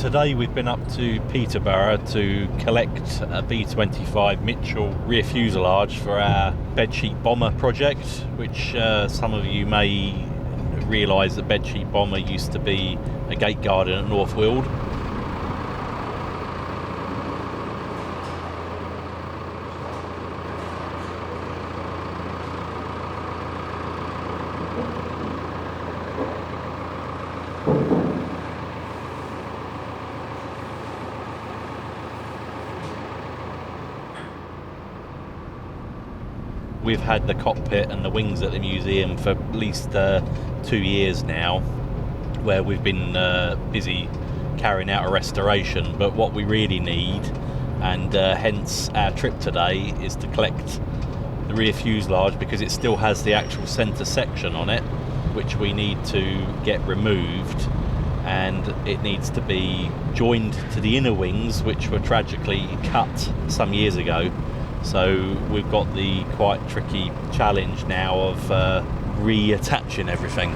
Today we've been up to Peterborough to collect a B-25 Mitchell rear fuselage for our Bedsheet Bomber project, which some of you may realise that Bedsheet Bomber used to be a gate guardian at North Weald. We've had the cockpit and the wings at the museum for at least 2 years now, where we've been busy carrying out a restoration. But what we really need, and hence our trip today, is to collect the rear fuselage, because it still has the actual centre section on it, which we need to get removed, and it needs to be joined to the inner wings, which were tragically cut some years ago. So we've got the quite tricky challenge now of reattaching everything.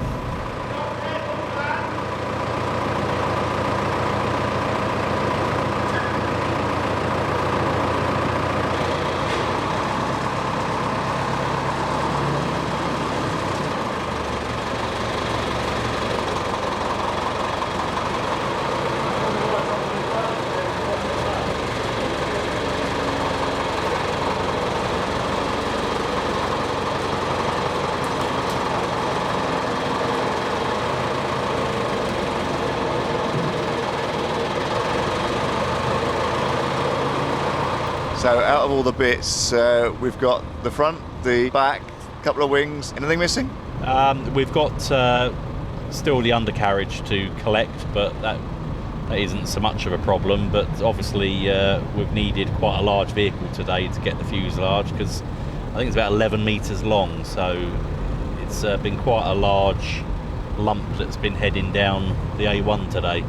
So out of all the bits, we've got the front, the back, a couple of wings. Anything missing? We've got still the undercarriage to collect, but that isn't so much of a problem. But obviously we've needed quite a large vehicle today to get the fuselage, because I think it's about 11 metres long, so it's been quite a large lump that's been heading down the A1 today.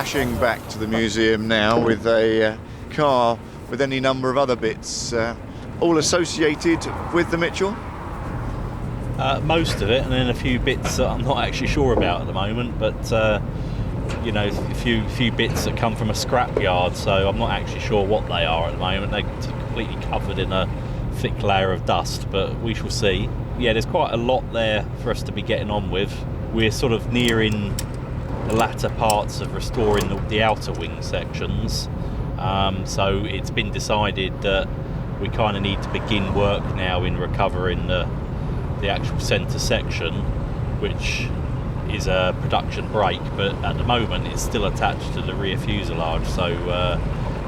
dashing back to the museum now with a car with any number of other bits, all associated with the Mitchell. Most of it, and then a few bits that I'm not actually sure about at the moment, but you know, a few bits that come from a scrapyard, so I'm not actually sure what they are at the moment. They're completely covered in a thick layer of dust, but we shall see. Yeah, there's quite a lot there for us to be getting on with. We're sort of nearing the latter parts of restoring the outer wing sections, so it's been decided that we kind of need to begin work now in recovering the actual centre section, which is a production brake, but at the moment it's still attached to the rear fuselage, so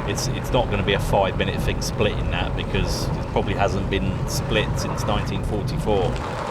it's not going to be a 5-minute thing splitting that, because it probably hasn't been split since 1944.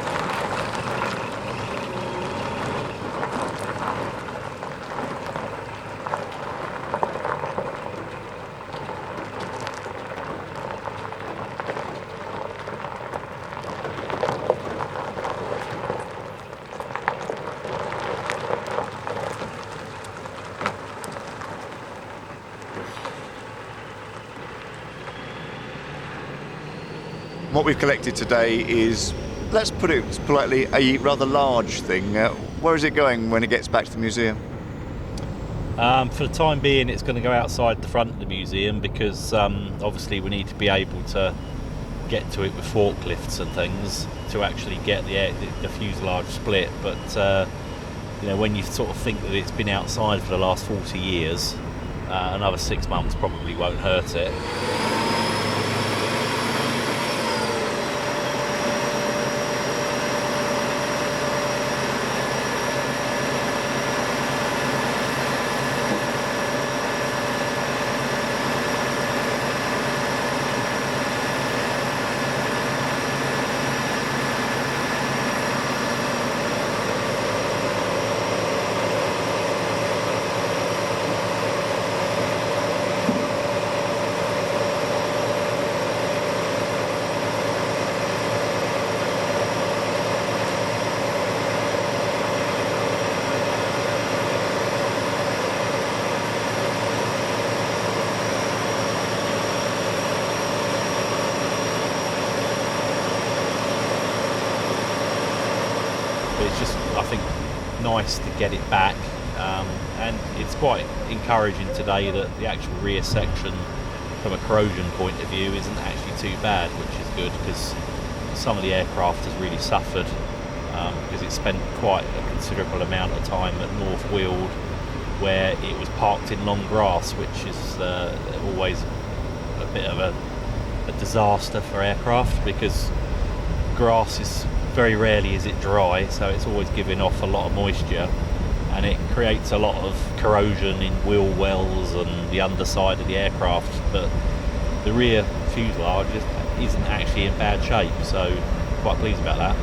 What we've collected today is, let's put it politely, a rather large thing. Where is it going when it gets back to the museum? For the time being, it's going to go outside the front of the museum, because obviously we need to be able to get to it with forklifts and things to actually get the fuselage split. But you know, when you sort of think that it's been outside for the last 40 years, another 6 months probably won't hurt it. It's just, I think, nice to get it back, and it's quite encouraging today that the actual rear section from a corrosion point of view isn't actually too bad, which is good, because some of the aircraft has really suffered because it spent quite a considerable amount of time at North Weald, where it was parked in long grass, which is always a bit of a disaster for aircraft, because grass is very rarely is it dry, so it's always giving off a lot of moisture, and it creates a lot of corrosion in wheel wells and the underside of the aircraft. But the rear fuselage isn't actually in bad shape, so quite pleased about that.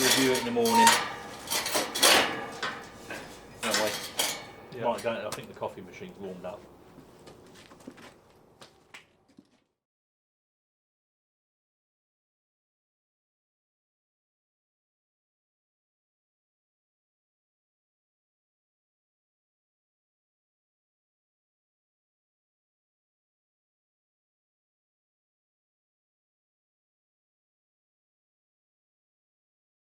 Review it in the morning. No way. Yeah. Right, I think the coffee machine's warmed up.